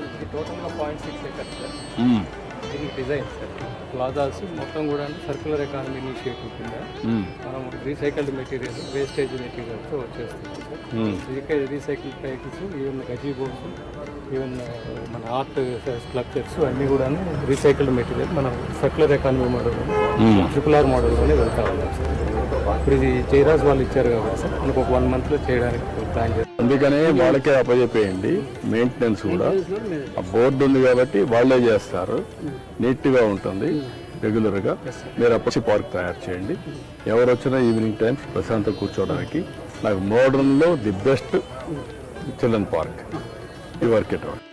ఇది టోటల్గా 0.6 acres sir. దీనికి డిజైన్ సార్ ప్లాజాస్ మొత్తం కూడా సర్క్యులర్ ఎకానమీ ఇనిషియేటివ్ కింద మనం రీసైకిల్డ్ మెటీరియల్ వేస్టేజ్ మెటీరియల్తో చేస్తున్నాం sir. Recycle vehicles even gazebos even మన ఆర్ట్ స్ట్రక్చర్స్ అన్నీ కూడా రీసైకిల్డ్ మెటీరియల్ మనం సర్క్యులర్ ఎకానమీ మోడల్ RRR మోడల్లోనే వెళ్తా ఉన్నాం సార్. ఇప్పుడు ఇది జైరాజ్ వాళ్ళు ఇచ్చారు కాబట్టి సార్ మనకు ఒక 1 monthలో చేయడానికి ప్లాన్ చేస్తాం. అందుకనే వాళ్ళకే అప్పచెప్పేయండి. మెయింటెనెన్స్ కూడా ఆ బోర్డు ఉంది కాబట్టి వాళ్ళే చేస్తారు. నీట్గా ఉంటుంది. రెగ్యులర్గా మీరు అప్పటి పార్క్ తయారు చేయండి. ఎవరు వచ్చినా ఈవినింగ్ టైం ప్రశాంతంగా కూర్చోవడానికి నాకు మోడర్న్లో ది బెస్ట్ చిల్డ్రన్ పార్క్. ఈ వర్క్ ఇట్ అవుట్.